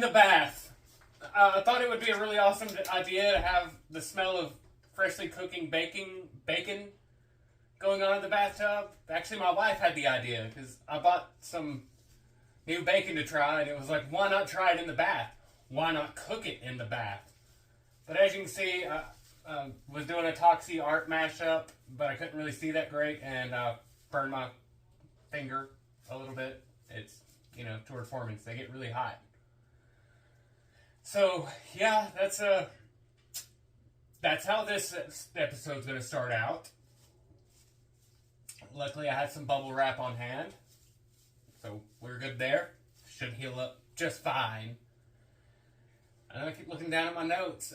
in the bath. I thought it would be a really awesome idea to have the smell of freshly cooking bacon going on in the bathtub. Actually, my wife had the idea because I bought some new bacon to try, and it was like, why not try it in the bath? Why not cook it in the bath? But as you can see, I was doing a Toxie art mashup, but I couldn't really see that great, and burned my finger a little bit. It's, toward formants, they get really hot. So, yeah, that's how this episode's going to start out. Luckily, I had some bubble wrap on hand, so we're good there. Should heal up just fine. And I keep looking down at my notes.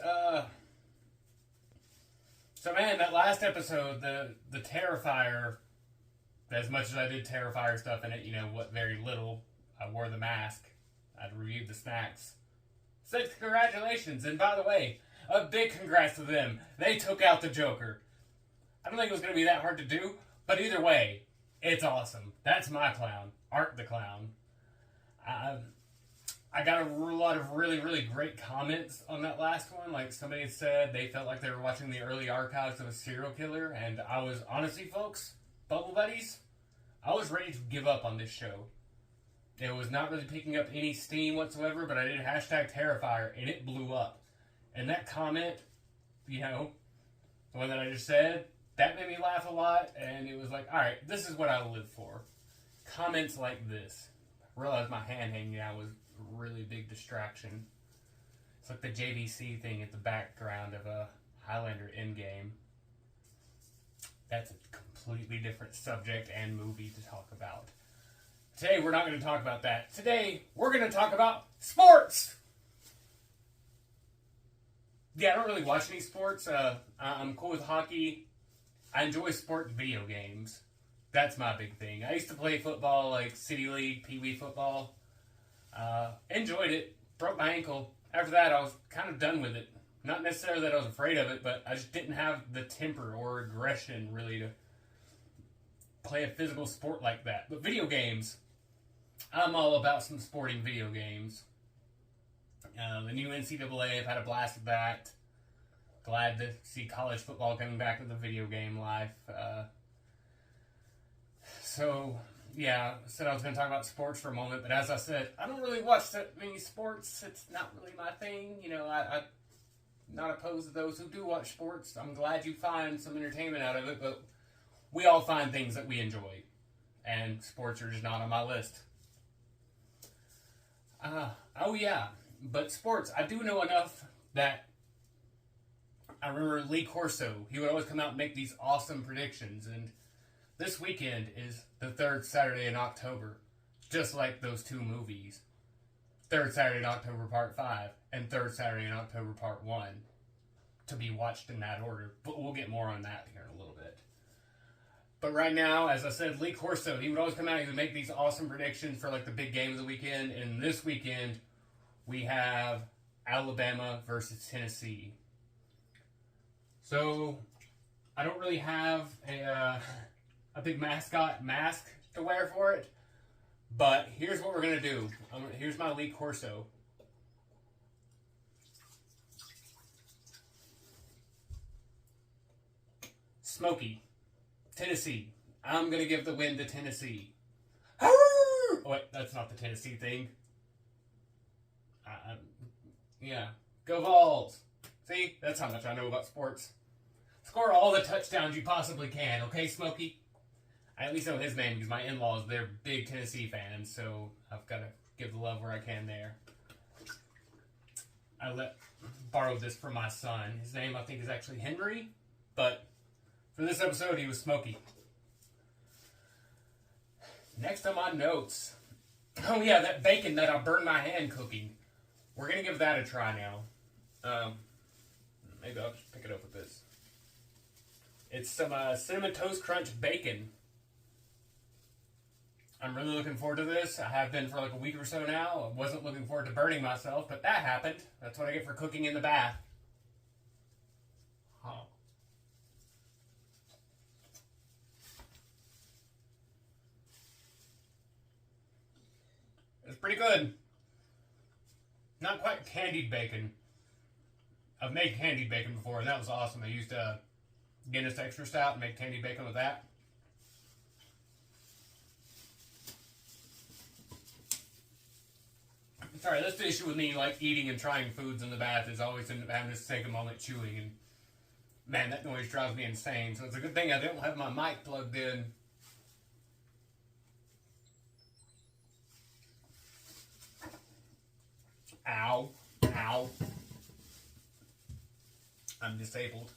So, man, that last episode, the Terrifier, as much as I did Terrifier stuff in it, what very little, I wore the mask. I'd reviewed the snacks. Said congratulations, and by the way, a big congrats to them. They took out the Joker. I don't think it was going to be that hard to do, but either way, it's awesome. That's my clown. Art the Clown. I got a lot of really, really great comments on that last one. Like, somebody said they felt like they were watching the early archives of a serial killer, and I was, honestly, folks, Bubble Buddies, I was ready to give up on this show. It was not really picking up any steam whatsoever, but I did hashtag Terrifier, and it blew up. And that comment, the one that I just said, that made me laugh a lot, and it was like, alright, this is what I live for. Comments like this. I realized my hand hanging out was a really big distraction. It's like the JVC thing at the background of a Highlander Endgame. That's a completely different subject and movie to talk about. Today, we're not going to talk about that. Today, we're going to talk about sports! Yeah, I don't really watch any sports. I'm cool with hockey. I enjoy sport video games. That's my big thing. I used to play football, like City League, Pee Wee football. Enjoyed it. Broke my ankle. After that, I was kind of done with it. Not necessarily that I was afraid of it, but I just didn't have the temper or aggression, really, to play a physical sport like that. But video games, I'm all about some sporting video games. The new NCAA, I've had a blast with that. Glad to see college football coming back to the video game life. So, yeah, I said I was going to talk about sports for a moment, but as I said, I don't really watch that many sports. It's not really my thing. I'm not opposed to those who do watch sports. I'm glad you find some entertainment out of it, but we all find things that we enjoy. And sports are just not on my list. Oh yeah, but sports, I do know enough that I remember Lee Corso. He would always come out and make these awesome predictions, and this weekend is the third Saturday in October, just like those two movies. Third Saturday in October Part 5, and Third Saturday in October Part 1, to be watched in that order, but we'll get more on that here in a little bit. But right now, as I said, Lee Corso, he would always come out, he would make these awesome predictions for like the big game of the weekend, and this weekend, we have Alabama versus Tennessee. So, I don't really have a big mascot mask to wear for it, but here's what we're going to do. Here's my Lee Corso. Smokey, Tennessee. I'm going to give the win to Tennessee. Oh, wait, that's not the Tennessee thing. Yeah. Go Vols. See? That's how much I know about sports. Score all the touchdowns you possibly can, okay, Smokey? I at least know his name because my in-laws, they're big Tennessee fans, so I've got to give the love where I can there. I borrowed this from my son. His name, I think, is actually Henry, but for this episode, he was Smokey. Next on my notes. Oh, yeah, that bacon that I burned my hand cooking. We're going to give that a try now. Maybe I'll just pick it up with this. It's some Cinnamon Toast Crunch bacon. I'm really looking forward to this. I have been for like a week or so now. I wasn't looking forward to burning myself, but that happened. That's what I get for cooking in the bath. Huh. It's pretty good. not quite candied bacon. I've made candied bacon before, and that was awesome. I used Guinness Extra Stout and made candied bacon with that. Sorry, that's the issue with me, like, eating and trying foods in the bath is I always end up having to take a moment chewing, and man, that noise drives me insane. So it's a good thing I don't have my mic plugged in. Ow. Ow. I'm disabled.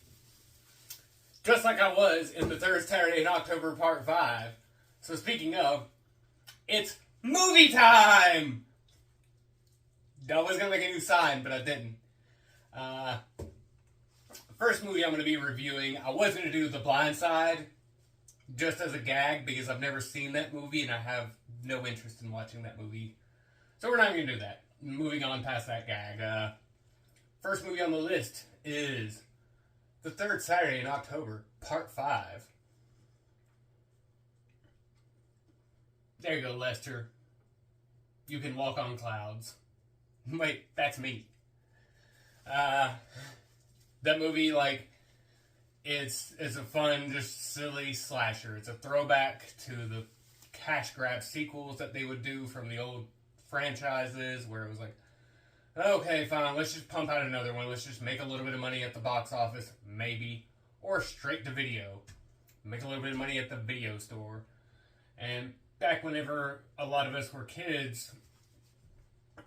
Just like I was in the third Saturday in October, part 5. So speaking of, it's movie time! I was going to make a new sign, but I didn't. First movie I'm going to be reviewing, I was going to do The Blind Side, just as a gag, because I've never seen that movie, and I have no interest in watching that movie. So we're not going to do that. Moving on past that gag. First movie on the list is the third Saturday in October, part 5. There you go, Lester. You can walk on clouds. Wait, that's me. That movie, like, it's a fun, just silly slasher. It's a throwback to the cash grab sequels that they would do from the old franchises, where it was like, okay, fine, let's just pump out another one. Let's just make a little bit of money at the box office, maybe. Or straight to video. Make a little bit of money at the video store. And back whenever a lot of us were kids,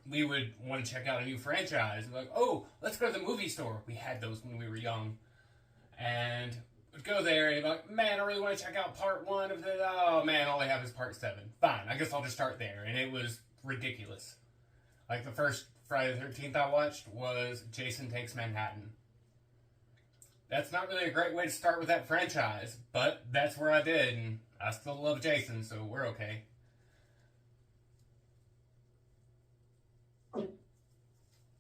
we would want to check out a new franchise. Like, oh, let's go to the movie store. We had those when we were young. And we'd go there and be like, man, I really want to check out part 1 of the... Oh, man, all I have is part 7. Fine, I guess I'll just start there. And it was ridiculous. Like, the first Friday the 13th I watched was Jason Takes Manhattan. That's not really a great way to start with that franchise, but that's where I did, and I still love Jason, so we're okay.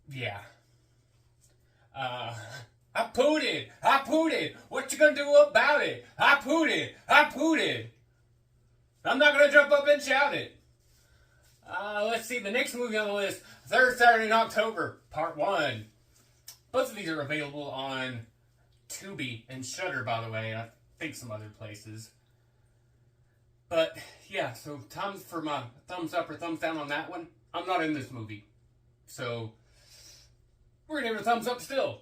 Yeah. I pooted! I pooted! What you gonna do about it? I pooted! I pooted! I'm not gonna jump up and shout it. Let's see, the next movie on the list, third Saturday in October, part 1. Both of these are available on Tubi and Shudder, by the way, and I think some other places. But, yeah, so time for my thumbs up or thumbs down on that one. I'm not in this movie. So, we're going to give it a thumbs up still.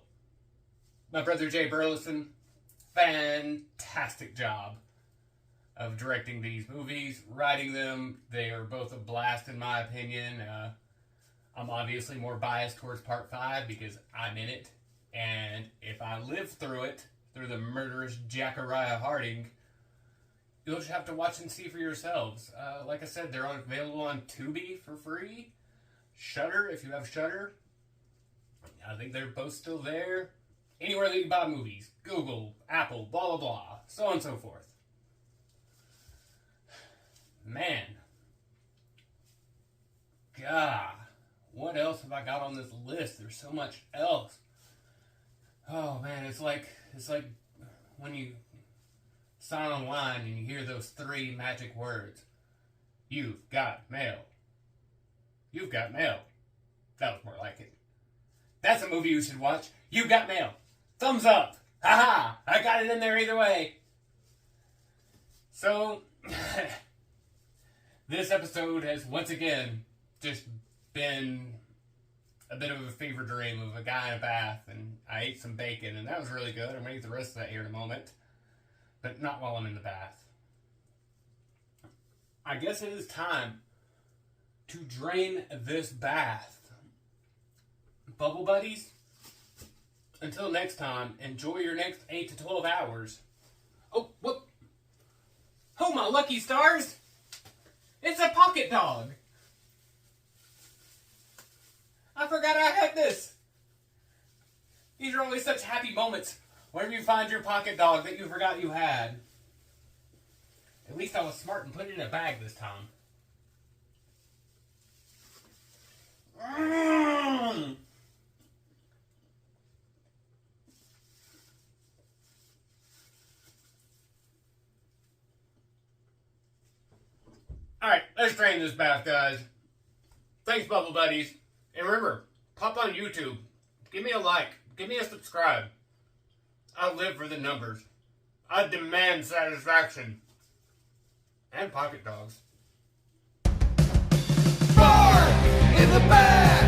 My brother Jay Burleson, fantastic job of directing these movies, writing them. They are both a blast in my opinion. I'm obviously more biased towards part 5 because I'm in it. And if I live through it, through the murderous Jacariah Harding, you'll just have to watch and see for yourselves. Like I said, they're available on Tubi for free. Shudder, if you have Shudder. I think they're both still there. Anywhere that you buy movies. Google, Apple, blah, blah, blah. So on and so forth. Man. God. What else have I got on this list? There's so much else. Oh, man. It's like when you sign online and you hear those 3 magic words. You've got mail. You've got mail. That was more like it. That's a movie you should watch. You've got mail. Thumbs up. Haha. I got it in there either way. So, this episode has once again just been a bit of a fever dream of a guy in a bath, and I ate some bacon, and that was really good. I'm going to eat the rest of that here in a moment, but not while I'm in the bath. I guess it is time to drain this bath. Bubble buddies, until next time, enjoy your next 8 to 12 hours. Oh, what? Oh, my lucky stars! It's a pocket dog! I forgot I had this! These are always such happy moments whenever you find your pocket dog that you forgot you had. At least I was smart and put it in a bag this time. Alright, let's drain this bath, guys. Thanks, Bubble Buddies. And remember, pop on YouTube. Give me a like. Give me a subscribe. I live for the numbers. I demand satisfaction. And pocket dogs. Bart in the bag!